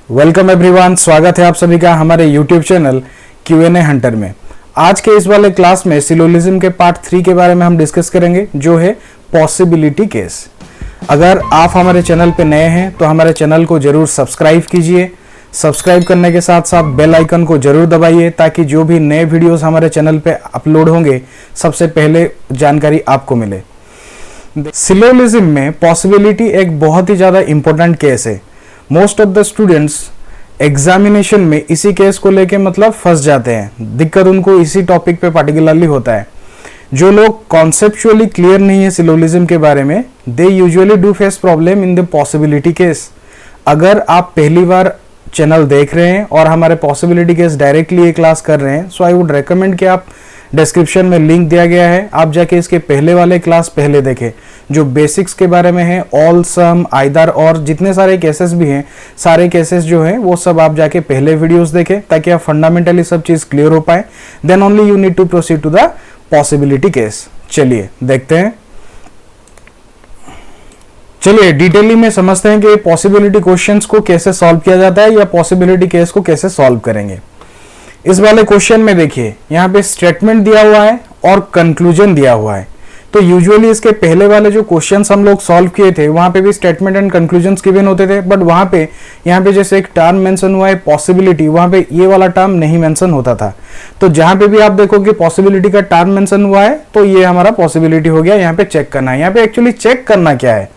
Welcome everyone, स्वागत है आप सभी का हमारे यूट्यूब चैनल Q&A हंटर में। आज के इस वाले क्लास में सिलोजिज्म के पार्ट 3 के बारे में हम डिस्कस करेंगे, जो है पॉसिबिलिटी केस। अगर आप हमारे चैनल पे नए हैं तो हमारे चैनल को जरूर सब्सक्राइब कीजिए। सब्सक्राइब करने के साथ साथ बेल आइकन को जरूर दबाइए ताकि जो भी नए वीडियोस हमारे चैनल पे अपलोड होंगे सबसे पहले जानकारी आपको मिले। सिलोजिज्म में पॉसिबिलिटी एक बहुत ही ज़्यादा इंपॉर्टेंट केस है। Most of the students examination में इसी केस को लेके मतलब फंस जाते हैं। दिक्कत उनको इसी टॉपिक पे पार्टिकुलरली होता है। जो लोग कॉन्सेप्चुअली क्लियर नहीं है सिलोजिज्म के बारे में, they usually do face problem in the possibility case. अगर आप पहली बार चैनल देख रहे हैं और हमारे पॉसिबिलिटी केस डायरेक्टली ये क्लास कर रहे हैं, सो आई वुड रेकमेंड कि आप डिस्क्रिप्शन में लिंक दिया गया है, आप जाके इसके पहले वाले क्लास पहले देखें जो बेसिक्स के बारे में है। ऑल, सम, आइदर और जितने सारे केसेस भी हैं, सारे केसेस जो हैं वो सब आप जाके पहले वीडियोस देखें ताकि आप फंडामेंटली सब चीज क्लियर हो पाए। Then only you need to proceed to the possibility case. चलिए देखते हैं, चलिए डिटेली में समझते हैं कि पॉसिबिलिटी क्वेश्चंस को कैसे सॉल्व किया जाता है या पॉसिबिलिटी केस को कैसे सॉल्व करेंगे। इस वाले क्वेश्चन में देखिए, यहाँ पे स्टेटमेंट दिया हुआ है और कंक्लूजन दिया हुआ है। तो यूजुअली इसके पहले वाले जो क्वेश्चंस हम लोग सॉल्व किए थे वहां पे भी स्टेटमेंट एंड कंक्लूजन्स गिवन होते थे, बट वहां पे यहाँ पे जैसे एक टर्म मेंशन हुआ है पॉसिबिलिटी, वहां पे ये वाला टर्म नहीं मेंशन होता था। तो जहां पे भी आप देखोगे पॉसिबिलिटी का टर्म मेंशन हुआ है तो ये हमारा पॉसिबिलिटी हो गया। यहाँ पे चेक करना है, यहाँ पे एक्चुअली चेक करना क्या है,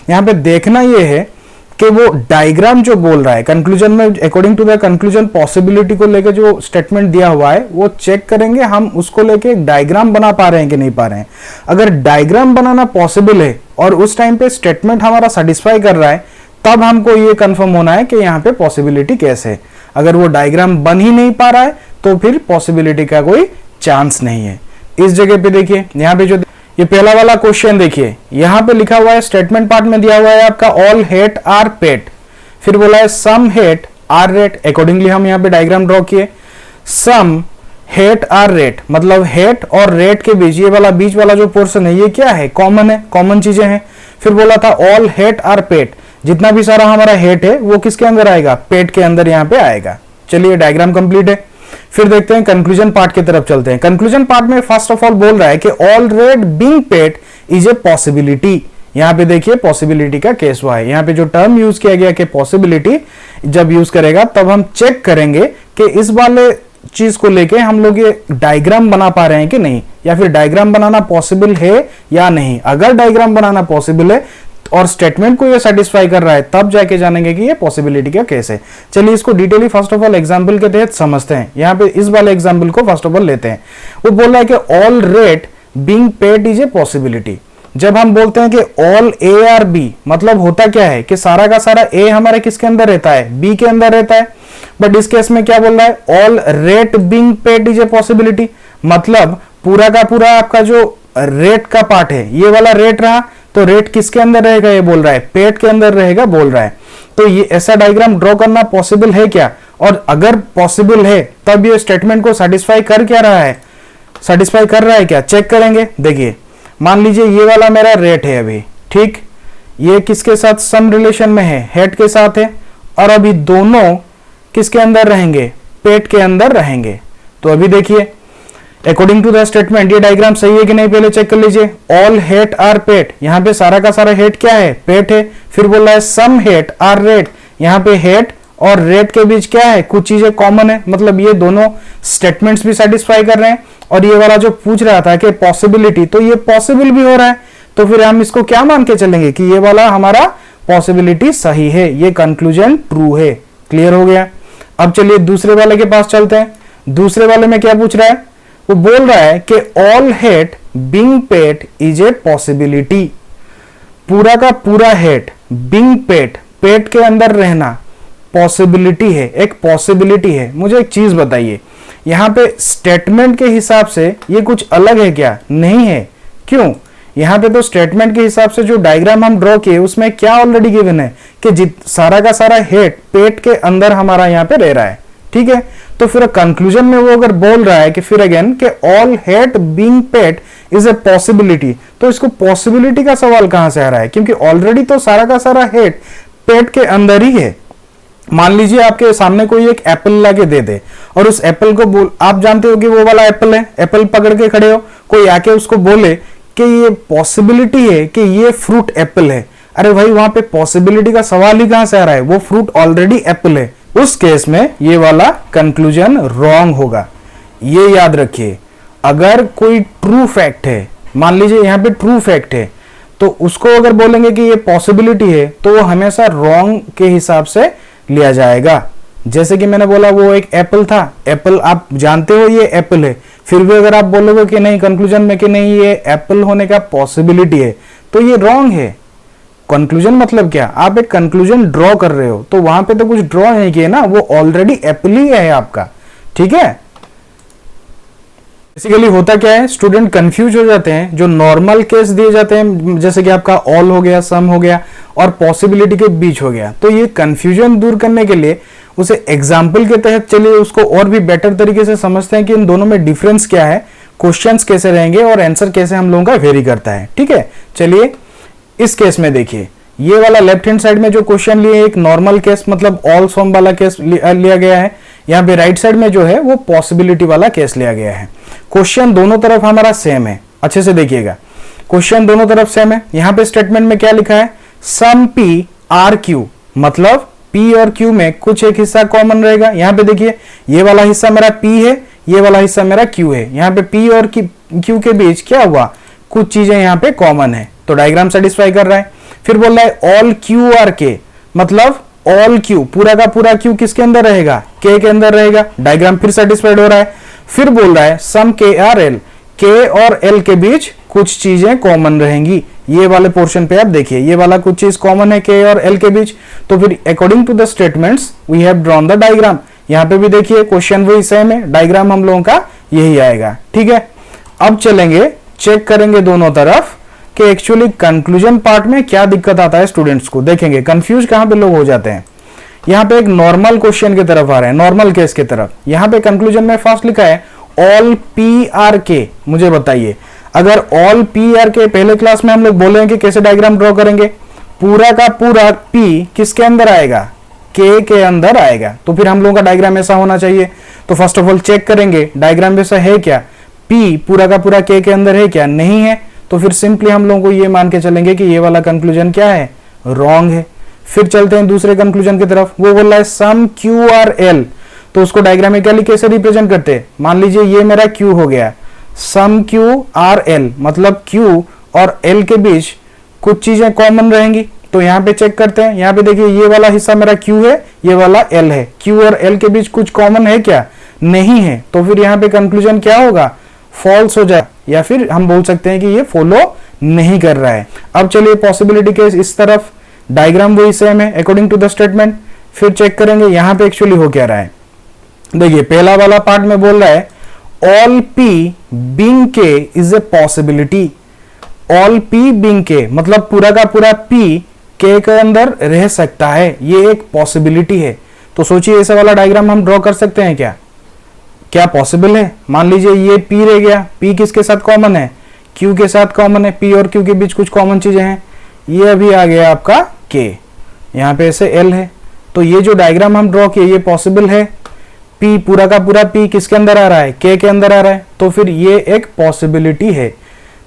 यहाँ पे देखना ये है कि वो डायग्राम जो बोल रहा है कंक्लूजन में, according to the conclusion possibility को लेके जो स्टेटमेंट दिया हुआ है वो चेक करेंगे हम, उसको लेके एक डायग्राम बना पा रहे हैं कि नहीं पा रहे हैं। अगर डायग्राम बनाना पॉसिबल है और उस टाइम पे स्टेटमेंट हमारा सेटिस्फाई कर रहा है, तब हमको ये कंफर्म होना है कि यहाँ पे पॉसिबिलिटी कैसे है। अगर वो डायग्राम बन ही नहीं पा रहा है तो फिर पॉसिबिलिटी का कोई चांस नहीं है। इस जगह पे देखिए, यहाँ पे जो ये पहला वाला क्वेश्चन देखिए, यहां पे लिखा हुआ है, स्टेटमेंट पार्ट में दिया हुआ है आपका ऑल हेट आर पेट, फिर बोला है some hat are rat. Accordingly हम यहां पे डायग्राम ड्रॉ किए। सम हेट आर रेट मतलब हेट और रेट के बीच ये वाला बीच वाला जो पोर्शन है ये क्या है, कॉमन है, कॉमन चीजें हैं। फिर बोला था ऑल हेट आर पेट, जितना भी सारा हमारा हेट है वो किसके अंदर आएगा, पेट के अंदर यहाँ पे आएगा। चलिए डायग्राम कंप्लीट है। फिर देखते हैं कंक्लूजन पार्ट की तरफ चलते हैं। कंक्लूजन पार्ट में फर्स्ट ऑफ ऑल बोल रहा है कि all rat being pet is a possibility. यहां पे देखिए पॉसिबिलिटी का केस हुआ है। यहां पे जो टर्म यूज किया गया कि पॉसिबिलिटी जब यूज करेगा तब हम चेक करेंगे कि इस वाले चीज को लेके हम लोग ये डायग्राम बना पा रहे हैं कि नहीं, या फिर डायग्राम बनाना पॉसिबल है या नहीं। अगर डायग्राम बनाना पॉसिबल है और स्टेटमेंट को ये सेटिस्फाई कर रहा है तब जाके जानेंगे कि ये पॉसिबिलिटी का केस है। चलिए इसको डिटेली फर्स्ट ऑफ ऑल एग्जांपल के तहत समझते हैं। यहाँ पे इस वाले एग्जांपल को फर्स्ट ऑफ ऑल लेते हैं। वो बोल रहा है कि all rat being paid is a possibility. जब हम बोलते हैं कि ऑल ए आर बी, मतलब होता क्या है कि सारा का सारा ए हमारे किसके अंदर रहता है, बी के अंदर रहता है। बट इस केस में क्या बोल रहा है, all rat being paid is a possibility, मतलब पूरा का पूरा आपका जो रेट का पार्ट है ये वाला रेट रहा, तो रेट किसके अंदर रहेगा, ये बोल रहा है पेट के अंदर रहेगा बोल रहा है। तो ये ऐसा डायग्राम ड्रॉ करना पॉसिबल है क्या, और अगर पॉसिबल है तब ये स्टेटमेंट को सेटिस्फाई कर क्या रहा है, सेटिस्फाई कर रहा है क्या, चेक करेंगे। देखिए मान लीजिए ये वाला मेरा रेट है अभी, ठीक, ये किसके साथ सम रिलेशन में है, हेड के साथ है, और अभी दोनों किसके अंदर रहेंगे, पेट के अंदर रहेंगे। तो अभी देखिए अकॉर्डिंग टू द स्टेटमेंट ये डायग्राम सही है कि नहीं पहले चेक कर लीजिए। ऑल हेट आर पेट, यहाँ पे सारा का सारा हेट क्या है, पेट है। फिर बोल रहा है सम हेट आर रेट, यहाँ पे हेट और रेट के बीच क्या है, कुछ चीजें कॉमन है, मतलब ये दोनों स्टेटमेंट्स भी सेटिस्फाई कर रहे हैं। और ये वाला जो पूछ रहा था कि पॉसिबिलिटी, तो ये पॉसिबल भी हो रहा है। तो फिर हम इसको क्या मान के चलेंगे कि ये वाला हमारा पॉसिबिलिटी सही है, ये कंक्लूजन ट्रू है। क्लियर हो गया। अब चलिए दूसरे वाले के पास चलते हैं। दूसरे वाले में क्या पूछ रहा है, वो बोल रहा है कि all hat being pet is a possibility. पूरा का पूरा हेट बीइंग पेट, पेट के अंदर रहना पॉसिबिलिटी है, एक पॉसिबिलिटी है। मुझे एक चीज बताइए, यहां पे स्टेटमेंट के हिसाब से ये कुछ अलग है क्या, नहीं है। क्यों, यहां पे तो स्टेटमेंट के हिसाब से जो डायग्राम हम ड्रॉ किए उसमें क्या ऑलरेडी गिवन है कि सारा का सारा हेट पेट के अंदर हमारा यहां पे रह रहा है, ठीक है। तो फिर कंक्लूजन में वो अगर बोल रहा है कि फिर अगेन कि all hat being pet is a possibility, तो इसको पॉसिबिलिटी का सवाल कहां से आ रहा है, क्योंकि ऑलरेडी तो सारा का सारा हेट पेट के अंदर ही है। मान लीजिए आपके सामने कोई एक एप्पल लाके दे दे और उस एप्पल को बोल, आप जानते हो कि वो वाला एप्पल है, एप्पल पकड़ के खड़े हो, कोई आके उसको बोले कि ये पॉसिबिलिटी है कि ये फ्रूट एप्पल है। अरे भाई वहां पे पॉसिबिलिटी का सवाल ही कहां से आ रहा है, वो फ्रूट ऑलरेडी एप्पल है। उस केस में ये वाला कंक्लूजन रॉन्ग होगा। ये याद रखिए, अगर कोई ट्रू फैक्ट है, मान लीजिए यहां पे ट्रू फैक्ट है, तो उसको अगर बोलेंगे कि ये पॉसिबिलिटी है तो वो हमेशा रॉन्ग के हिसाब से लिया जाएगा। जैसे कि मैंने बोला वो एक एप्पल था, एप्पल आप जानते हो ये एप्पल है, फिर भी अगर आप बोलोगे कि नहीं कंक्लूजन में कि नहीं ये एप्पल होने का पॉसिबिलिटी है, तो ये रॉन्ग है। कंक्लूजन मतलब क्या, आप एक कंक्लूजन ड्रॉ कर रहे हो तो वहां पे तो कुछ ड्रॉ नहीं किया ना, वो ऑलरेडी एप्पल ही है आपका। ठीक है, बेसिकली होता क्या है, स्टूडेंट कंफ्यूज हो जाते हैं। जो नॉर्मल केस दिए जाते हैं जैसे कि आपका ऑल हो गया, सम हो गया और पॉसिबिलिटी के बीच हो गया, तो ये कंफ्यूजन दूर करने के लिए उसे एग्जाम्पल के तहत चलिए उसको और भी बेटर तरीके से समझते हैं कि इन दोनों में डिफरेंस क्या है, क्वेश्चंस कैसे रहेंगे और आंसर कैसे हम लोगों का वेरी करता है। ठीक है, चलिए इस केस में देखिए, ये वाला लेफ्ट हैंड साइड में जो क्वेश्चन लिए एक नॉर्मल केस मतलब ऑल सम वाला केस लिया गया है, यहाँ पे राइट साइड में जो है वो पॉसिबिलिटी वाला केस लिया गया है। क्वेश्चन दोनों तरफ हमारा सेम है, अच्छे से देखिएगा, क्वेश्चन दोनों तरफ सेम है। यहाँ पे स्टेटमेंट में क्या लिखा है, सम पी आर क्यू, मतलब पी और क्यू में कुछ एक हिस्सा कॉमन रहेगा। यहाँ पे देखिए ये वाला हिस्सा मेरा पी है, ये वाला हिस्सा मेरा क्यू है। यहाँ पे पी और क्यू के बीच क्या हुआ, कुछ चीजें यहाँ पे कॉमन है, तो डायग्राम सेटिस्फाई कर रहा है। फिर बोल रहा है ऑल क्यू आर के, मतलब ऑल क्यू पूरा का पूरा क्यू किसके अंदर रहेगा, के अंदर रहेगा। डायग्राम फिर सेटिस्फाइड हो रहा है। फिर बोल रहा है सम के आर एल, के और एल के बीच कुछ चीजें कॉमन रहेंगी। ये वाले पोर्शन पे आप देखिए ये वाला कुछ चीज कॉमन है के और एल के बीच, तो फिर according to the statements we have drawn the diagram. यहाँ पे भी देखिए क्वेश्चन वही सेम है, डायग्राम हम लोगों का यही आएगा। ठीक है, अब चलेंगे चेक करेंगे दोनों तरफ कि एक्चुअली कंक्लूजन पार्ट में क्या दिक्कत आता है स्टूडेंट्स को। देखेंगे कंफ्यूज कहां पे लोग हो जाते हैं। यहाँ पे एक नॉर्मल क्वेश्चन की तरफ आ रहे हैं, नॉर्मल केस की तरफ। यहाँ पे कंक्लूजन में फर्स्ट लिखा है ऑल पी आर के। मुझे बताइए अगर ऑल पी आर के पहले क्लास में हम लोग बोले हैं कि कैसे डायग्राम ड्रॉ करेंगे, पूरा का पूरा पी किसके अंदर आएगा, के अंदर आएगा, तो फिर हम लोगों का डायग्राम ऐसा होना चाहिए। तो फर्स्ट ऑफ ऑल चेक करेंगे डायग्राम वैसा है क्या, पी पूरा का पूरा के अंदर है क्या, नहीं है, तो फिर सिंपली हम लोगों को ये मान के चलेंगे कि ये वाला कंक्लूजन क्या है, रॉन्ग है। फिर चलते हैं दूसरे कंक्लूजन की तरफ, वो बोल रहा है सम क्यू आर एल, तो उसको डायग्रामिकली कैसे रिप्रेजेंट करते हैं, मान लीजिए ये मेरा क्यू हो गया, सम क्यू आर एल मतलब क्यू और एल के बीच कुछ चीजें कॉमन रहेंगी। तो यहाँ पे चेक करते हैं, यहाँ पे देखिए ये वाला हिस्सा मेरा क्यू है, ये वाला एल है, क्यू और एल के बीच कुछ कॉमन है क्या, नहीं है, तो फिर यहाँ पे कंक्लूजन क्या होगा, फॉल्स हो जाए, या फिर हम बोल सकते हैं कि ये फॉलो नहीं कर रहा है। अब चलिए पॉसिबिलिटी केस इस तरफ, डायग्राम वही सेम है अकॉर्डिंग टू द स्टेटमेंट। फिर चेक करेंगे यहाँ पे एक्चुअली हो क्या रहा है। देखिए पहला वाला पार्ट में बोल रहा है ऑल पी बीइंग के is a possibility. All P being के मतलब पूरा का पूरा पी के अंदर रह सकता है, ये एक पॉसिबिलिटी है। तो सोचिए ऐसा वाला डायग्राम हम ड्रॉ कर सकते हैं क्या, क्या पॉसिबल है। मान लीजिए ये P रह गया, P किसके साथ कॉमन है, Q के साथ कॉमन है, P और Q के बीच कुछ कॉमन चीजें हैं। ये अभी आ गया आपका K, यहाँ पे ऐसे L है, तो ये जो डायग्राम हम ड्रॉ किए ये पॉसिबल है। P पूरा का पूरा P किसके अंदर आ रहा है, K के अंदर आ रहा है, तो फिर ये एक पॉसिबिलिटी है।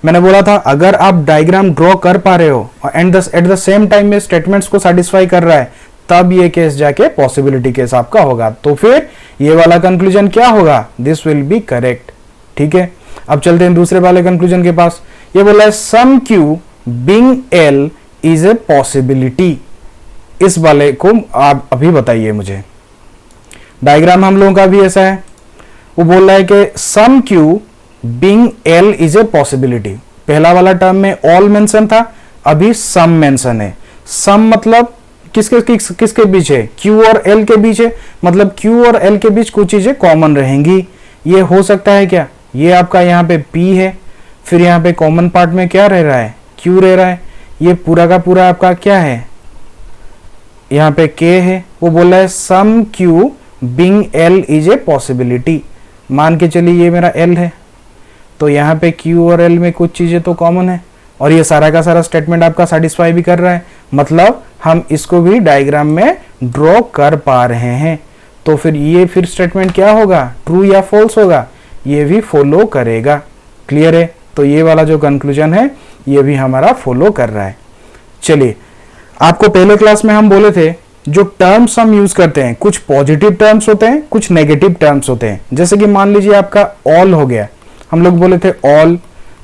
मैंने बोला था अगर आप डायग्राम ड्रॉ कर पा रहे हो and eight the same time में स्टेटमेंट्स को सेटिस्फाई कर रहा है, तब ये केस जाके पॉसिबिलिटी केस आपका होगा। तो फिर ये वाला कंक्लूजन क्या होगा, दिस विल बी करेक्ट। ठीक है, अब चलते हैं दूसरे वाले कंक्लूजन के पास। ये बोला है some Q being L is a possibility. इस वाले को आप अभी बताइए मुझे। डायग्राम हम लोगों का भी ऐसा है, वो बोल रहा है कि some Q being L is a possibility. पहला वाला टर्म में ऑल मेंशन था, अभी सम मेंशन है। सम मतलब किसके बीच है, Q और L के बीच है, मतलब Q और L के बीच कुछ चीजें कॉमन रहेंगी। ये हो सकता है क्या, ये आपका यहाँ पे P है, फिर यहाँ पे कॉमन पार्ट में क्या रह रहा है, Q रह रहा है, ये पूरा का पूरा आपका क्या है, यहाँ पे K है। वो बोल रहा है सम Q being L is a possibility. मान के चलिए ये मेरा L है, तो यहाँ पे Q और L में कुछ चीजें तो कॉमन है, और ये सारा का सारा स्टेटमेंट आपका सेटिस्फाई भी कर रहा है, मतलब हम इसको भी डायग्राम में ड्रॉ कर पा रहे हैं। तो फिर ये फिर स्टेटमेंट क्या होगा, ट्रू या फॉल्स होगा, ये भी फॉलो करेगा। क्लियर है? तो ये वाला जो कंक्लूजन है ये भी हमारा फॉलो कर रहा है। चलिए, आपको पहले क्लास में हम बोले थे जो टर्म्स हम यूज करते हैं, कुछ पॉजिटिव टर्म्स होते हैं, कुछ नेगेटिव टर्म्स होते हैं। जैसे कि मान लीजिए आपका ऑल हो गया, हम लोग बोले थे ऑल,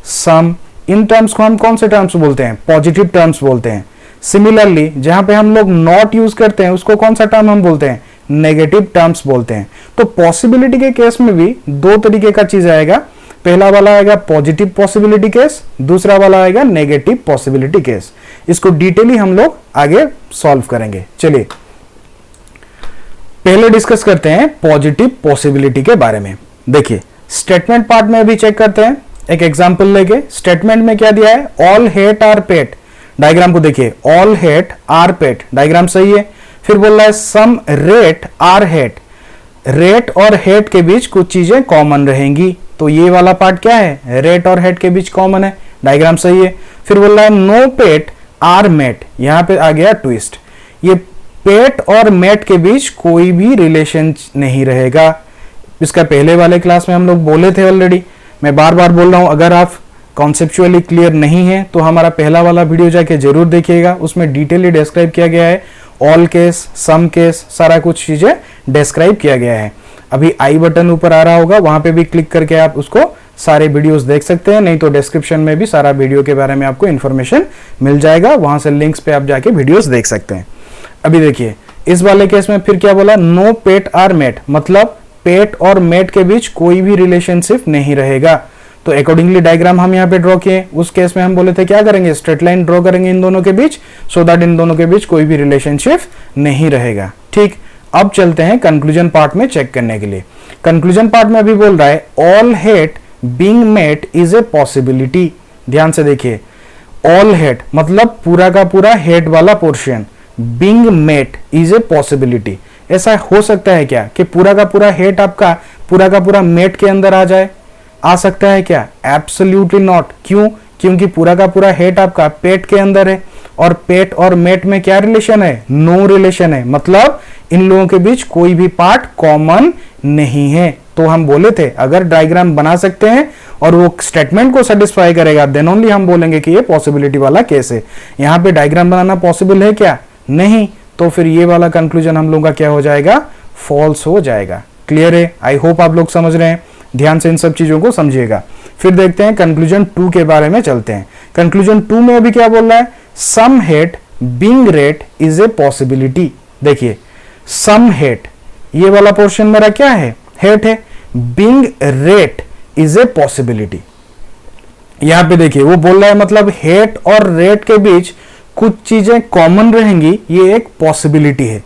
सम, इन टर्म्स को हम कौन से टर्म्स बोलते हैं, पॉजिटिव टर्म्स बोलते हैं। सिमिलरली जहां पे हम लोग नॉट यूज करते हैं उसको कौन सा टर्म हम बोलते हैं, नेगेटिव टर्म्स बोलते हैं। तो पॉसिबिलिटी के केस में भी दो तरीके का चीज आएगा, पहला वाला आएगा पॉजिटिव पॉसिबिलिटी केस, दूसरा वाला आएगा नेगेटिव पॉसिबिलिटी केस। इसको डिटेली हम लोग आगे सॉल्व करेंगे। चलिए पहले डिस्कस करते हैं पॉजिटिव पॉसिबिलिटी के बारे में। देखिए स्टेटमेंट पार्ट में अभी चेक करते हैं, एक एग्जांपल लेके। स्टेटमेंट में क्या दिया है, all hate are pet. Diagram को देखिए, all hate are pet, diagram सही है। फिर बोल रहा है some rate are hat, rat और हेट के बीच कुछ चीजें कॉमन रहेंगी। तो ये वाला पार्ट क्या है, रेट और हेट के बीच कॉमन है, डायग्राम सही है। फिर बोल रहा है नो पेट आर मेट, यहां पे आ गया ट्विस्ट, ये पेट और मेट के बीच कोई भी रिलेशन नहीं रहेगा। इसका पहले वाले क्लास में हम लोग बोले थे ऑलरेडी, मैं बार बार बोल रहा हूं, अगर आप कॉन्सेप्चुअली क्लियर नहीं है तो हमारा पहला वाला वीडियो जाके जरूर देखिएगा, उसमें डिटेली डिस्क्राइब किया गया है, ऑल केस, सम केस, सारा कुछ चीजें डिस्क्राइब किया गया है। अभी आई बटन ऊपर आ रहा होगा, वहां पे भी क्लिक करके आप उसको सारे वीडियोस देख सकते हैं, नहीं तो डिस्क्रिप्शन में भी सारा वीडियो के बारे में आपको इन्फॉर्मेशन मिल जाएगा, वहां से लिंक्स पे आप जाके वीडियोस देख सकते हैं। अभी देखिए इस वाले केस में फिर क्या बोला, नो पेट आर मेट, मतलब पेट और मेट के बीच कोई भी रिलेशनशिप नहीं रहेगा। तो अकॉर्डिंगली डायग्राम हम यहाँ पे ड्रॉ किए। उस केस में हम बोले थे क्या करेंगे, स्ट्रेट लाइन ड्रॉ करेंगे इन दोनों के बीच, सो दैट इन दोनों के बीच कोई भी रिलेशनशिप नहीं रहेगा। ठीक, अब चलते हैं कंक्लूजन पार्ट में चेक करने के लिए। कंक्लूजन पार्ट में अभी बोल रहा है all hat being mat is a possibility. ध्यान से देखिए, ऑल हेट मतलब पूरा का पूरा हेट वाला portion, being mat is a possibility. ऐसा हो सकता है क्या कि पूरा का पूरा हेट आपका पूरा का पूरा मेट के अंदर आ जाए, आ सकता है क्या, एब्सोल्युटली नॉट। क्यों, क्योंकि पूरा का पूरा हेट आपका पेट के अंदर है, और पेट और मेट में क्या रिलेशन है, नो रिलेशन है, मतलब इन लोगों के बीच कोई भी पार्ट कॉमन नहीं है। तो हम बोले थे अगर डायग्राम बना सकते हैं और वो स्टेटमेंट को सेटिस्फाई करेगा, देन ओनली हम बोलेंगे कि ये पॉसिबिलिटी वाला केस है। यहाँ पे डायग्राम बनाना पॉसिबल है क्या, नहीं, तो फिर ये वाला कंक्लूजन हम लोगों का क्या हो जाएगा, फॉल्स हो जाएगा। क्लियर है? आई होप आप लोग समझ रहे हैं, ध्यान से इन सब चीजों को समझिएगा। फिर देखते हैं कंक्लूजन 2 के बारे में चलते हैं। कंक्लूजन 2 में अभी क्या बोल रहा है, some hat being rate is a possibility. देखिए सम हेट, ये वाला पोर्शन मेरा क्या है, हेट है, being rate is a possibility. यहां पे देखिए वो बोल रहा है मतलब हेट और रेट के बीच कुछ चीजें कॉमन रहेंगी, ये एक पॉसिबिलिटी है।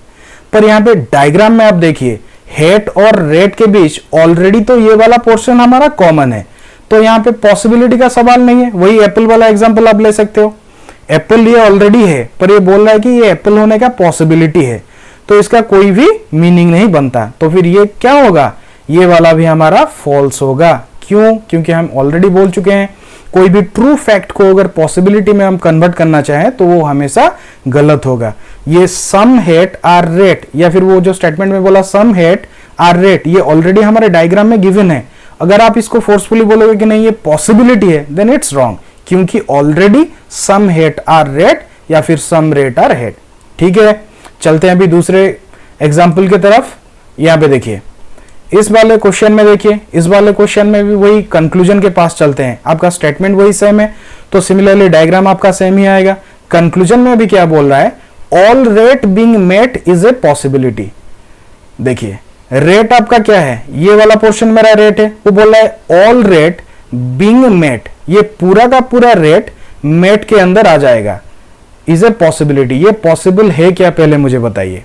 पर यहां पे डायग्राम में आप देखिए हेट और रेट के बीच ऑलरेडी तो ये वाला पोर्शन हमारा कॉमन है, तो यहां पे पॉसिबिलिटी का सवाल नहीं है। वही एप्पल वाला एग्जांपल आप ले सकते हो, एप्पल ये ऑलरेडी है पर ये बोल रहा है कि ये एप्पल होने का पॉसिबिलिटी है, तो इसका कोई भी मीनिंग नहीं बनता। तो फिर ये क्या होगा, ये वाला भी हमारा फॉल्स होगा। क्यों, क्योंकि हम ऑलरेडी बोल चुके हैं कोई भी ट्रू फैक्ट को अगर पॉसिबिलिटी में हम कन्वर्ट करना चाहें तो वो हमेशा गलत होगा। ये सम हेट आर रेट, या फिर वो जो स्टेटमेंट में बोला सम हेट आर रेट, ये ऑलरेडी हमारे डायग्राम में गिवन है। अगर आप इसको फोर्सफुली बोलोगे कि नहीं ये पॉसिबिलिटी है, देन इट्स रॉन्ग, क्योंकि already some hat are rat या फिर सम रेट आर हेट। ठीक है, चलते हैं अभी दूसरे एग्जाम्पल की तरफ। यहां पे देखिए इस वाले क्वेश्चन में, देखिए इस वाले क्वेश्चन में भी वही कंक्लूजन के पास चलते हैं। आपका स्टेटमेंट वही सेम है तो सिमिलरली डायग्राम आपका सेम ही आएगा। कंक्लूजन में भी क्या बोल रहा है, all rat being mat is a possibility. देखिए रेट आपका क्या है, ये वाला पोर्शन मेरा रेट है, वो बोल रहा है ऑल रेट बीइंग मेट, ये पूरा का पूरा रेट मेट के अंदर आ जाएगा, इज ए पॉसिबिलिटी। ये पॉसिबल है क्या, पहले मुझे बताइए।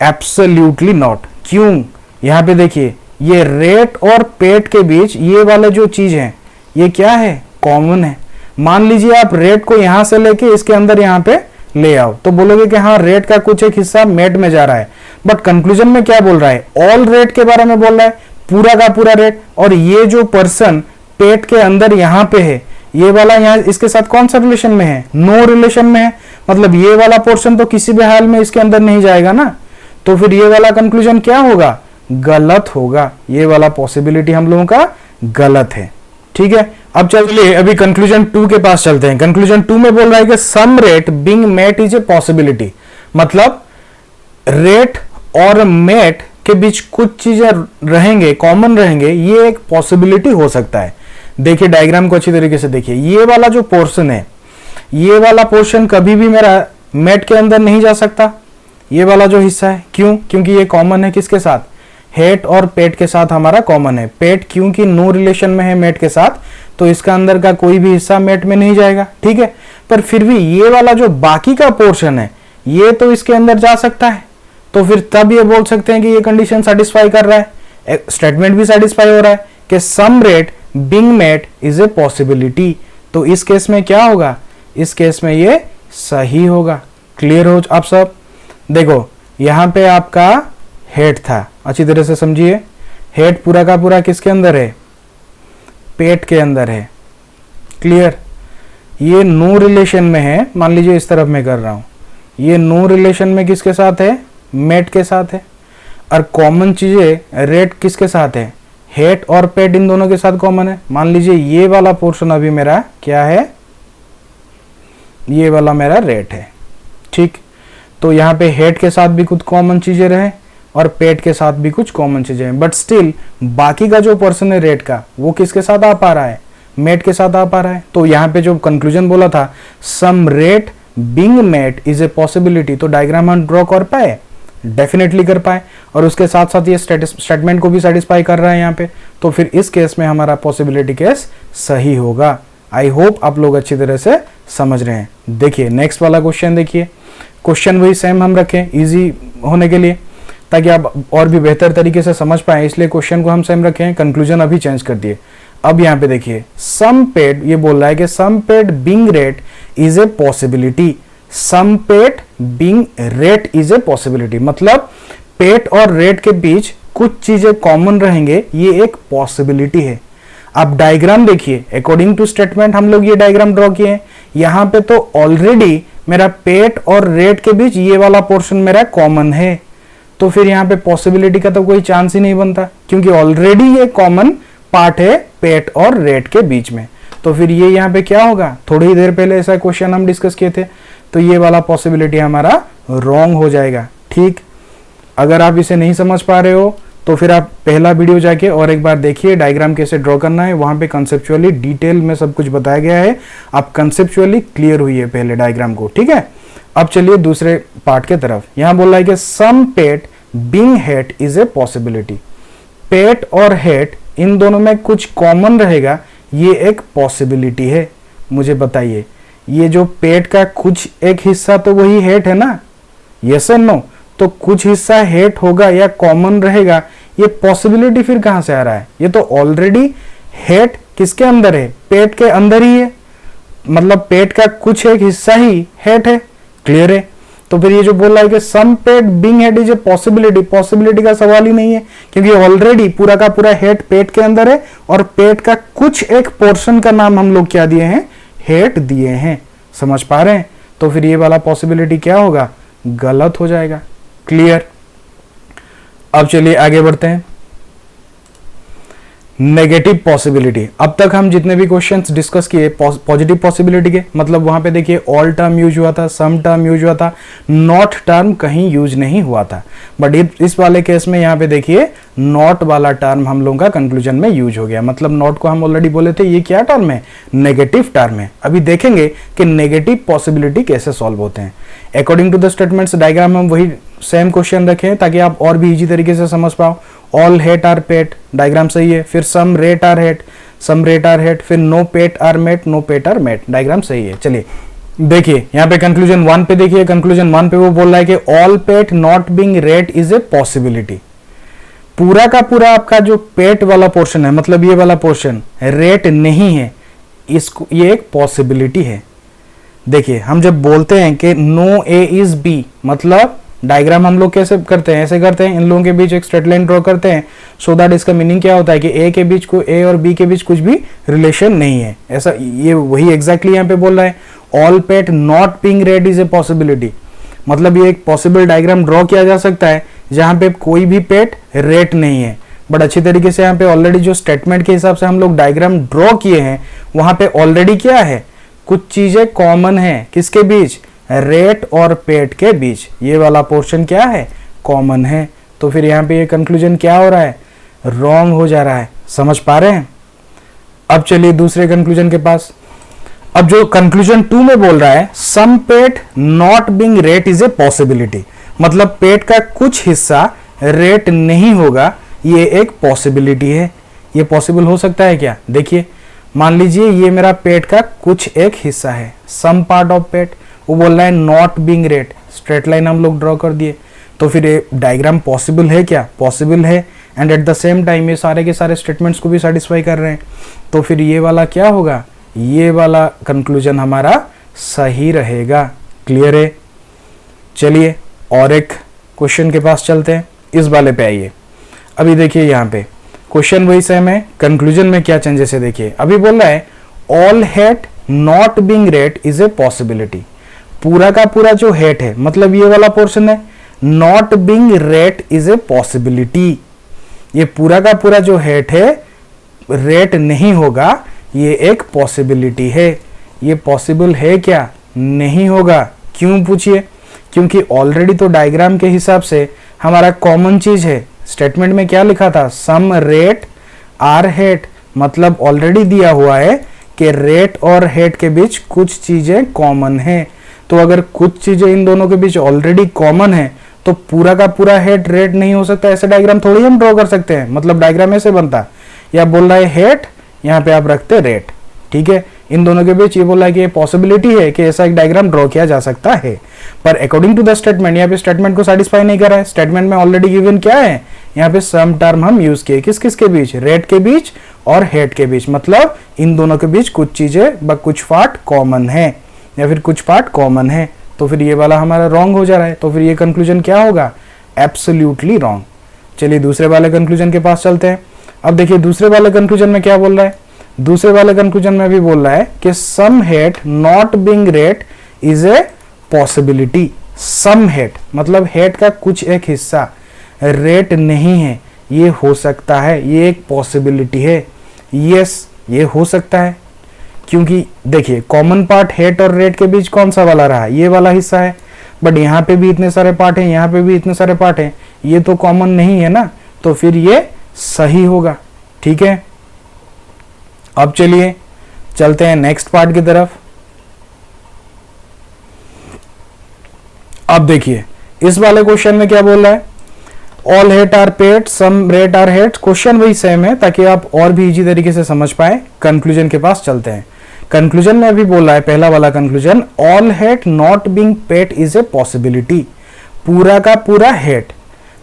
Absolutely not. क्यों, यहां पे देखिए ये रेट और पेट के बीच ये वाला जो चीज है ये क्या है, कॉमन है। मान लीजिए आप रेट को यहां से लेके इसके अंदर यहां पे ले आओ तो बोलोगे कि हाँ रेट का कुछ एक हिस्सा मेट में जा रहा है, बट कंक्लूजन में क्या बोल रहा है, ऑल रेट के बारे में बोल रहा है, पूरा का पूरा रेट। और ये जो पर्सन पेट के अंदर यहां पे है, ये वाला यहाँ इसके साथ कौन सा रिलेशन में है, नो रिलेशन में है, मतलब ये वाला पोर्शन तो किसी भी हाल में इसके अंदर नहीं जाएगा ना, तो फिर ये वाला कंक्लूजन क्या होगा, गलत होगा। ये वाला पॉसिबिलिटी हम लोगों का गलत है। ठीक है, अब चलिए अभी कंक्लूजन 2 के पास चलते हैं। कंक्लूजन 2 में बोल रहा है कि some rat being mat is a possibility, मतलब रेट और मेट के बीच कुछ चीजें रहेंगे, कॉमन रहेंगे, ये एक पॉसिबिलिटी हो सकता है। देखिए डायग्राम को अच्छी तरीके से देखिए, ये वाला जो पोर्शन है, ये वाला पोर्शन कभी भी मेरा मेट के अंदर नहीं जा सकता, ये वाला जो हिस्सा है। क्यों? क्योंकि ये कॉमन है किसके साथ, हेट और पेट के साथ हमारा कॉमन है। पेट क्योंकि नो रिलेशन में है मेट के साथ, तो इसका अंदर का कोई भी हिस्सा मेट में नहीं जाएगा। ठीक है, पर फिर भी ये वाला जो बाकी का पोर्शन है, ये तो इसके अंदर जा सकता है, तो फिर तब ये बोल सकते हैं कि ये कंडीशन सेटिस्फाई कर रहा है, स्टेटमेंट भी सेटिस्फाई हो रहा है कि some rat being mat is a possibility. तो इस केस में क्या होगा, इस केस में ये सही होगा। क्लियर हो आप सब? देखो यहां पे आपका हेड था, अच्छी तरह से समझिए, हेड पूरा का पूरा किसके अंदर है, पेट के अंदर है। क्लियर? ये नो रिलेशन में है, मान लीजिए इस तरफ मैं कर रहा हूं, ये नो रिलेशन में किसके साथ है, मेट के साथ है। और कॉमन चीजें रेट किसके साथ है, हेट और पेट, इन दोनों के साथ कॉमन है। मान लीजिए ये वाला पोर्शन अभी मेरा क्या है, ये वाला मेरा रेट है। ठीक, तो यहाँ पे हेड के साथ भी कुछ कॉमन चीजें रहे और पेट के साथ भी कुछ कॉमन चीजें हैं, बट स्टिल बाकी का जो पर्सन है रेट का, वो किसके साथ आ पा रहा है, मेट के साथ आ पा रहा है। तो यहाँ पे जो कंक्लूजन बोला था some rat being mat is a possibility, तो डायग्राम हम ड्रॉ कर पाए, डेफिनेटली कर पाए, और उसके साथ साथ ये स्टेटमेंट को भी सेटिस्फाई कर रहा है यहाँ पे। तो फिर इस केस में हमारा पॉसिबिलिटी केस सही होगा। आई होप आप लोग अच्छी तरह से समझ रहे हैं। देखिए नेक्स्ट वाला क्वेश्चन देखिए, क्वेश्चन वही सेम हम रखें इजी होने के लिए, ताकि आप और भी बेहतर तरीके से समझ पाए, इसलिए क्वेश्चन को हम सेम रखे हैं, कंक्लूजन अभी चेंज कर दिए। अब यहाँ पे देखिए सम पेड, ये बोल रहा है कि some paid being rate is a possibility. Some paid being rate is a possibility, मतलब पेट और रेट के बीच कुछ चीजें कॉमन रहेंगे, ये एक पॉसिबिलिटी है। अब डायग्राम देखिए, अकॉर्डिंग टू स्टेटमेंट हम लोग ये डायग्राम ड्रॉ किए हैं। यहाँ पे तो ऑलरेडी मेरा पेट और रेट के बीच ये वाला पोर्शन मेरा कॉमन है, तो फिर यहाँ पे पॉसिबिलिटी का तो कोई चांस ही नहीं बनता, क्योंकि ऑलरेडी ये कॉमन पार्ट है पेट और रेट के बीच में। तो फिर ये यहाँ पे क्या होगा, थोड़ी ही देर पहले ऐसा क्वेश्चन हम डिस्कस किए थे, तो ये वाला पॉसिबिलिटी हमारा रॉन्ग हो जाएगा। ठीक, अगर आप इसे नहीं समझ पा रहे हो तो फिर आप पहला वीडियो जाके और एक बार देखिए डायग्राम कैसे ड्रॉ करना है, वहां पे कंसेप्चुअली डिटेल में सब कुछ बताया गया है। आप कंसेप्चुअली क्लियर हुई है पहले डायग्राम को। ठीक है, अब चलिए दूसरे पार्ट के तरफ। यहां बोल रहा है कि some pet being hate is a possibility. Pet और हेट इन दोनों में कुछ कॉमन रहेगा, ये एक पॉसिबिलिटी है। मुझे बताइए, ये जो पेट का कुछ एक हिस्सा तो वही हेट है ना, यस और नो? तो कुछ हिस्सा हेट होगा या कॉमन रहेगा, ये पॉसिबिलिटी फिर कहां से आ रहा है? ये तो ऑलरेडी हेट किसके अंदर है, पेट के अंदर ही है, मतलब पेट का कुछ एक हिस्सा ही हेट है। क्लियर है? तो फिर ये जो बोल रहा है कि some pet being hate is a possibility, possibility का सवाल ही नहीं है, क्योंकि ऑलरेडी पूरा का पूरा हेट पेट के अंदर है और पेट का कुछ एक पोर्शन का नाम हम लोग क्या दिए हैं, हेट दिए हैं। समझ पा रहे हैं? तो फिर ये वाला पॉसिबिलिटी क्या होगा, गलत हो जाएगा। क्लियर? अब चलिए आगे बढ़ते हैं। Negative possibility. अब तक हम जितने भी क्वेश्चंस डिस्कस किए पॉजिटिव पॉसिबिलिटी के, मतलब वहां पे देखिए ऑल टर्म यूज हुआ था, सम टर्म यूज हुआ था, नॉट टर्म कहीं यूज नहीं हुआ था। बट इस वाले केस में यहाँ पे देखिए नॉट वाला टर्म हम लोगों का कंक्लूजन में यूज हो गया। मतलब नॉट को हम ऑलरेडी बोले थे, ये क्या टर्म है, नेगेटिव टर्म है। अभी देखेंगे कि नेगेटिव पॉसिबिलिटी कैसे सॉल्व होते हैं। According to the statements diagram हम वही सेम क्वेश्चन रखें ताकि आप और भी इजी तरीके से समझ पाओ। All hate are pet, diagram सही है। फिर some rate are hate, some rate are hate. फिर no pet are met, no pet are met, diagram सही है। चलिए देखिए यहाँ पे कंक्लूजन 1 पे देखिए, कंक्लूजन 1 पे वो बोल रहा है कि all pet not being rate is a possibility. पूरा का पूरा आपका जो पेट वाला पोर्शन है, मतलब ये वाला पोर्शन रेट नहीं है, इसको ये एक पॉसिबिलिटी है। देखिए हम जब बोलते हैं कि नो ए इज बी, मतलब डायग्राम हम लोग कैसे करते हैं, ऐसे करते हैं, इन लोगों के बीच एक स्ट्रेट लाइन ड्रॉ करते हैं, सो दैट इसका मीनिंग क्या होता है कि ए के बीच को ए और बी के बीच कुछ भी रिलेशन नहीं है। ऐसा ये वही एग्जैक्टली यहाँ पे बोल रहा है। All pet not being rate is a possibility, मतलब ये एक पॉसिबल डायग्राम ड्रॉ किया जा सकता है जहां पे कोई भी पेट रेट नहीं है। बट अच्छी तरीके से यहाँ पे ऑलरेडी जो स्टेटमेंट के हिसाब से हम लोग डायग्राम ड्रॉ किए हैं वहां पे ऑलरेडी क्या है, कुछ चीजें कॉमन है किसके बीच, रेट और पेट के बीच। ये वाला पोर्शन क्या है, कॉमन है। तो फिर यहाँ पे ये कंक्लूजन क्या हो रहा है, रॉन्ग हो जा रहा है। समझ पा रहे हैं? अब चलिए दूसरे कंक्लूजन के पास। अब जो कंक्लूजन 2 में बोल रहा है some pet not being rate is a possibility, मतलब पेट का कुछ हिस्सा रेट नहीं होगा, ये एक पॉसिबिलिटी है। ये पॉसिबल हो सकता है क्या, देखिए मान लीजिए ये मेरा पेट का कुछ एक हिस्सा है, सम पार्ट ऑफ पेट, वो बोल रहा है not being rate, straight line हम लोग ड्रॉ कर दिए। तो फिर ये डायग्राम पॉसिबल है क्या, पॉसिबल है, and eight the same time ये सारे के सारे स्टेटमेंट्स को भी सेटिस्फाई कर रहे हैं। तो फिर ये वाला क्या होगा, ये वाला कंक्लूजन हमारा सही रहेगा। क्लियर है? चलिए और एक क्वेश्चन के पास चलते हैं, इस वाले पे आइए। अभी देखिए यहाँ पे क्वेश्चन वही सेम है, कंक्लूजन में क्या चेंजेस है देखिए। अभी बोल रहा है all hate not being rate is a possibility, पूरा का पूरा जो हेट है मतलब ये वाला पोर्शन है, not being rate is a possibility, ये पूरा का पूरा जो हेट है रेट नहीं होगा, ये एक पॉसिबिलिटी है। ये पॉसिबल है क्या, नहीं होगा। क्यों पूछिए, क्योंकि ऑलरेडी तो डायग्राम के हिसाब से हमारा कॉमन चीज है। स्टेटमेंट में क्या लिखा था, सम रेट आर हेट, मतलब ऑलरेडी दिया हुआ है कि रेट और हेट के बीच कुछ चीजें कॉमन है। तो अगर कुछ चीजें इन दोनों के बीच ऑलरेडी कॉमन है तो पूरा का पूरा हेट रेट नहीं हो सकता। ऐसे डायग्राम थोड़ी हम ड्रॉ कर सकते हैं, मतलब डायग्राम ऐसे बनता, या बोल रहा है हेट, यहाँ पे आप रखते रेट, ठीक है। इन दोनों के बीच ये बोला है कि ये पॉसिबिलिटी है कि ऐसा एक डायग्राम ड्रॉ किया जा सकता है, पर अकॉर्डिंग टू द स्टेटमेंट यहाँ पे स्टेटमेंट को सेटिस्फाई नहीं कर रहा है। स्टेटमेंट में ऑलरेडी गिवन क्या है, यहाँ पे सम टर्म हम यूज किए, किस किस के बीच, रेट के बीच और हेट के बीच, मतलब इन दोनों के बीच कुछ चीजें कुछ पार्ट कॉमन है या फिर कुछ पार्ट कॉमन है। तो फिर ये वाला हमारा रॉन्ग हो जा रहा है। तो फिर ये कंक्लूजन क्या होगा, एब्सोल्युटली रॉन्ग। चलिए दूसरे वाले कंक्लूजन के पास चलते हैं। अब देखिए दूसरे वाले कंक्लूजन में क्या बोल रहा है, दूसरे वाले कंक्लूजन में भी बोल रहा है कि some hat not being rate is a possibility. Some hat मतलब हेट का कुछ एक हिस्सा रेट नहीं है, ये हो सकता है, ये एक पॉसिबिलिटी है। यस, ये हो सकता है, क्योंकि देखिए कॉमन पार्ट हेट और रेट के बीच कौन सा वाला रहा, ये वाला हिस्सा है। बट यहाँ पे भी इतने सारे पार्ट हैं, यहाँ पे भी इतने सारे पार्ट हैं, ये तो कॉमन नहीं है ना, तो फिर ये सही होगा। ठीक है, अब चलिए चलते हैं नेक्स्ट पार्ट की तरफ। अब देखिए इस वाले क्वेश्चन में क्या बोल रहा है, all hate are pet, some rate are hat. Question वही सेम है ताकि आप और भी इजी तरीके से समझ पाए। कंक्लूजन के पास चलते हैं। कंक्लूजन में भी बोल रहा है, पहला वाला conclusion, all hate not being paid is a possibility. पूरा का पूरा hate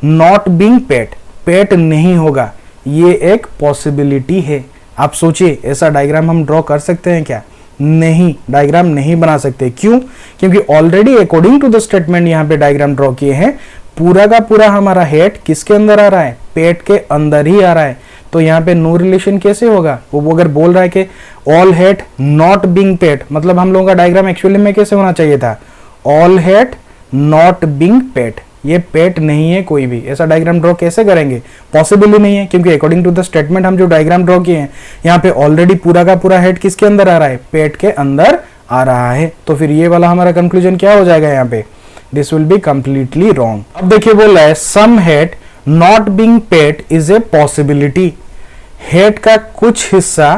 not being paid, paid नहीं होगा, ये एक पॉसिबिलिटी है। आप सोचिए ऐसा डायग्राम हम ड्रॉ कर सकते हैं क्या, नहीं, डायग्राम नहीं बना सकते। क्यों, क्योंकि already according to the statement यहाँ पे डायग्राम ड्रॉ किए हैं, पूरा का पूरा हमारा हेड किसके अंदर आ रहा है, पेट के अंदर ही आ रहा है। तो यहाँ पे नो रिलेशन कैसे होगा, वो अगर बोल रहा है कि ऑल हेड नॉट बीइंग पेट, मतलब हम लोगों का डायग्राम एक्चुअली में कैसे होना चाहिए था, ऑल हेड नॉट बीइंग पेट, ये पेट नहीं है कोई भी। ऐसा डायग्राम ड्रॉ कैसे करेंगे, पॉसिबल ही नहीं है, क्योंकि अकॉर्डिंग टू द स्टेटमेंट हम जो डायग्राम ड्रॉ किए हैं यहाँ पे ऑलरेडी पूरा का पूरा हेड किसके अंदर आ रहा है, पेट के अंदर आ रहा है। तो फिर ये वाला हमारा कंक्लूजन क्या हो जाएगा यहाँ पे, this will be completely wrong. अब देखिए बोल रहा है some head not being pet is a possibility, head का कुछ हिस्सा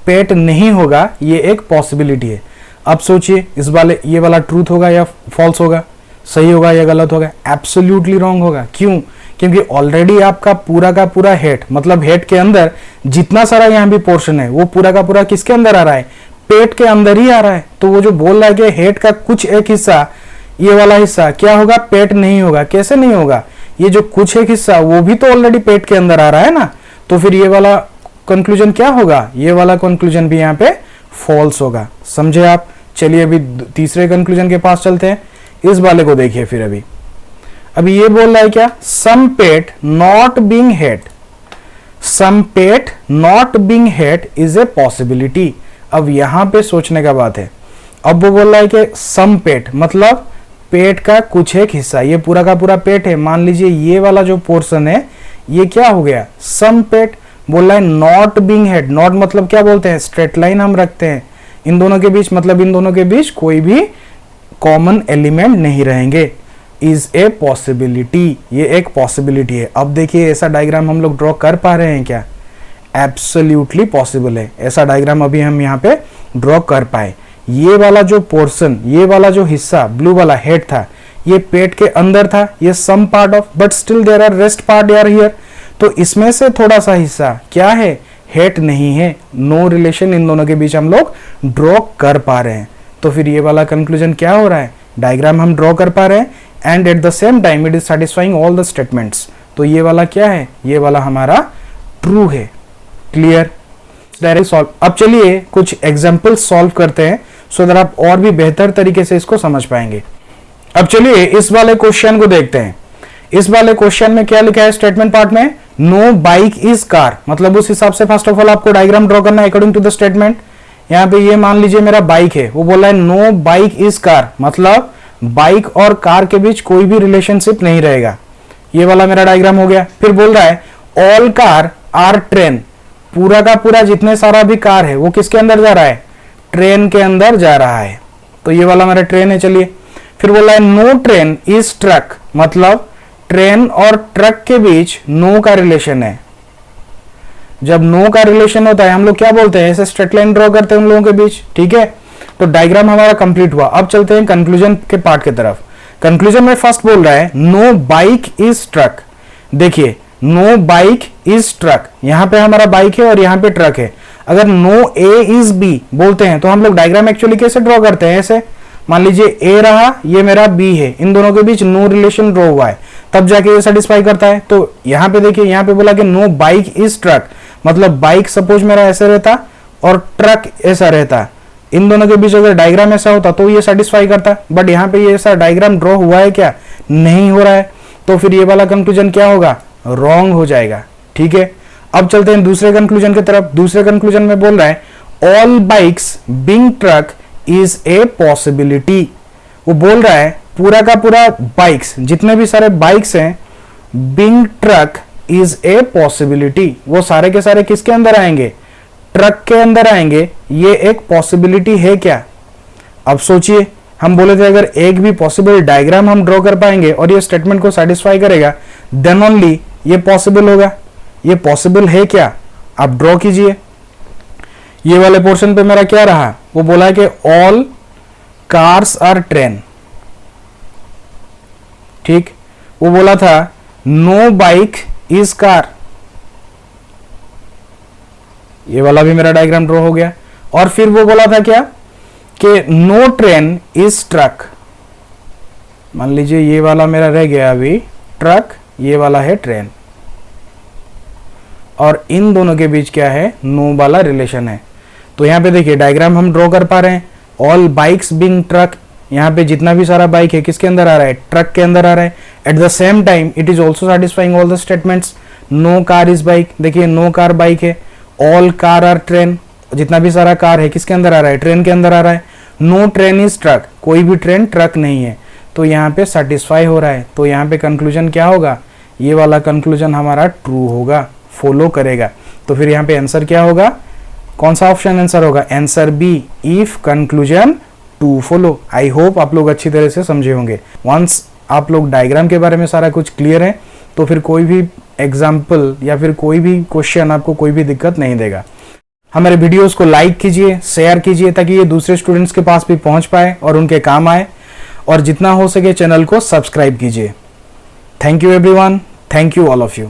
पेट नहीं होगा, ये एक पॉसिबिलिटी है। अब सोचिए इस वाले ये वाला ट्रूथ होगा या फॉल्स होगा, सही होगा या गलत होगा, एब्सोल्युटली रॉन्ग होगा। क्यों, क्योंकि ऑलरेडी आपका पूरा का पूरा हेड, मतलब हेड के अंदर जितना सारा यहाँ भी पोर्शन है वो पूरा का पूरा किसके अंदर आ रहा है, पेट के अंदर ही आ रहा है। तो वो जो बोल रहा है कि हेड का कुछ एक हिस्सा, ये वाला हिस्सा क्या होगा, पेट नहीं होगा, कैसे नहीं होगा, ये जो कुछ एक हिस्सा वो भी तो ऑलरेडी पेट के अंदर आ रहा है ना। तो फिर ये वाला कंक्लूजन क्या होगा, ये वाला कंक्लूजन भी यहाँ पे फॉल्स होगा। समझे आप। चलिए अभी तीसरे कंक्लूजन के पास चलते हैं। इस वाले को देखिए फिर अभी ये बोल रहा है क्या, some pet not being head, some pet not being hate is a possibility. अब यहां पे सोचने का बात है। अब वो बोल रहा है कि सम पेट मतलब पेट का कुछ एक हिस्सा, ये पूरा का पूरा पेट है, मान लीजिए ये वाला जो पोर्शन है ये क्या हो गया, सम पेट। बोल रहा है नॉट बीइंग हेड, नॉट मतलब क्या बोलते हैं, स्ट्रेट लाइन हम रखते हैं इन दोनों के बीच, मतलब इन दोनों के बीच कोई भी कॉमन एलिमेंट नहीं रहेंगे। इज ए पॉसिबिलिटी, ये एक पॉसिबिलिटी है। अब देखिए ऐसा डायग्राम हम लोग ड्रॉ कर पा रहे हैं क्या, एब्सोल्युटली पॉसिबल है। ऐसा डायग्राम अभी हम यहाँ पे ड्रॉ कर पाए। ये वाला जो पोर्शन, ये वाला जो हिस्सा ब्लू वाला हेड था, ये पेट के अंदर था, ये some part of, but still there are rest part are here. तो इसमें से थोड़ा सा हिस्सा क्या है, हेड नहीं है। नो रिलेशन इन दोनों के बीच हम लोग ड्रॉ कर पा रहे हैं। तो फिर ये वाला कंक्लूजन क्या हो रहा है, डायग्राम हम ड्रॉ कर पा रहे हैं and eight the same time it is satisfying all the statements. तो ये वाला क्या है, ये वाला हमारा ट्रू है। Clear, direct solve. अब चलिए कुछ एग्जांपल सॉल्व करते हैं सो दैट आप और भी बेहतर तरीके से इसको समझ पाएंगे। अब चलिए इस वाले क्वेश्चन को देखते हैं। इस वाले क्वेश्चन में क्या लिखा है स्टेटमेंट पार्ट में, नो बाइक इज कार, मतलब उस हिसाब से फर्स्ट ऑफ ऑल आपको डायग्राम ड्रॉ करना है अकॉर्डिंग टू द स्टेटमेंट। यहाँ पे ये मान लीजिए मेरा बाइक है, वो बोल रहा है नो बाइक इज कार, मतलब बाइक और कार के बीच कोई भी रिलेशनशिप नहीं रहेगा। ये वाला मेरा डायग्राम हो गया। फिर बोल रहा है ऑल कार आर ट्रेन, पूरा का पूरा जितने सारा भी कार है वो किसके अंदर जा रहा है, ट्रेन के अंदर जा रहा है। तो ये वाला मेरा ट्रेन है। चलिए फिर बोला है नो ट्रेन इज ट्रक, मतलब ट्रेन और ट्रक के बीच नो का रिलेशन है। जब नो का रिलेशन होता है हम लोग क्या बोलते हैं, ऐसे स्ट्रेट लाइन ड्रॉ करते हैं उन लोगों के बीच। ठीक है, तो डायग्राम हमारा कंप्लीट हुआ। अब चलते हैं कंक्लूजन के पार्ट की तरफ। कंक्लूजन में फर्स्ट बोल रहा है नो बाइक इज ट्रक। देखिए नो बाइक इज ट्रक, यहां पे हमारा बाइक है और यहां पे ट्रक है। अगर नो ए इज बी बोलते हैं तो हम लोग डायग्राम एक्चुअली कैसे ड्रॉ करते हैं, ऐसे मान लीजिए ए रहा, ये मेरा बी है, इन दोनों के बीच नो रिलेशन ड्रॉ हुआ है, तब जाके ये सेटिस्फाई करता है। तो यहाँ पे देखिए, यहाँ पे बोला कि नो बाइक इज ट्रक, मतलब बाइक सपोज मेरा ऐसे रहता और ट्रक ऐसा रहता, इन दोनों के बीच अगर डायग्राम ऐसा होता तो ये सेटिस्फाई करता। बट यहाँ पे ये ऐसा डायग्राम ड्रॉ हुआ है क्या, नहीं हो रहा है। तो फिर ये वाला कंक्लूजन क्या होगा, रॉन्ग हो जाएगा। ठीक है, अब चलते हैं दूसरे कंक्लूजन की तरफ। दूसरे कंक्लूजन में बोल रहा है all bikes being truck is a possibility. वो बोल रहा है पूरा का पूरा बाइक्स, जितने भी सारे बाइक्स हैं, being truck is a possibility, वो सारे के सारे किसके अंदर आएंगे, ट्रक के अंदर आएंगे। ये एक पॉसिबिलिटी है क्या। अब सोचिए, हम बोले थे अगर एक भी पॉसिबल डायग्राम हम ड्रॉ कर पाएंगे और ये स्टेटमेंट को सेटिस्फाई करेगा देन ओनली ये पॉसिबल होगा। ये पॉसिबल है क्या, आप ड्रॉ कीजिए। ये वाले पोर्शन पे मेरा क्या रहा, वो बोला है कि ऑल कार्स आर ट्रेन। ठीक, वो बोला था नो बाइक इज कार, ये वाला भी मेरा डायग्राम ड्रॉ हो गया। और फिर वो बोला था क्या कि नो ट्रेन इज ट्रक, मान लीजिए ये वाला मेरा रह गया अभी ट्रक, ये वाला है ट्रेन, और इन दोनों के बीच क्या है, नो वाला रिलेशन है। तो यहाँ पे देखिए डायग्राम हम ड्रॉ कर पा रहे हैं, ऑल बाइक्स बीइंग ट्रक, यहाँ पे जितना भी सारा बाइक है किसके अंदर आ रहा है, ट्रक के अंदर आ रहा है। At the same time it is also satisfying all the statements. No car is bike, देखिए नो कार बाइक है, ऑल कार आर ट्रेन, जितना भी सारा कार है किसके अंदर आ रहा है, ट्रेन के अंदर आ रहा है। नो ट्रेन इज ट्रक, कोई भी ट्रेन ट्रक नहीं है, तो यहाँ पे सेटिस्फाई हो रहा है। तो यहाँ पे कंक्लूजन क्या होगा, ये वाला कंक्लूजन हमारा ट्रू होगा, फॉलो करेगा। तो फिर यहाँ पे आंसर क्या होगा, कौन सा ऑप्शन आंसर होगा, answer B, if conclusion two follow. I hope आप लोग अच्छी तरह से समझे होंगे। वंस आप लोग डायग्राम के बारे में सारा कुछ क्लियर है तो फिर कोई भी एग्जाम्पल या फिर कोई भी क्वेश्चन आपको कोई भी दिक्कत नहीं देगा। हमारे वीडियोस को लाइक कीजिए, शेयर कीजिए, ताकि ये दूसरे स्टूडेंट्स के पास भी पहुंच पाए और उनके काम आए, और जितना हो सके चैनल को सब्सक्राइब कीजिए। Thank you everyone, thank you all of you.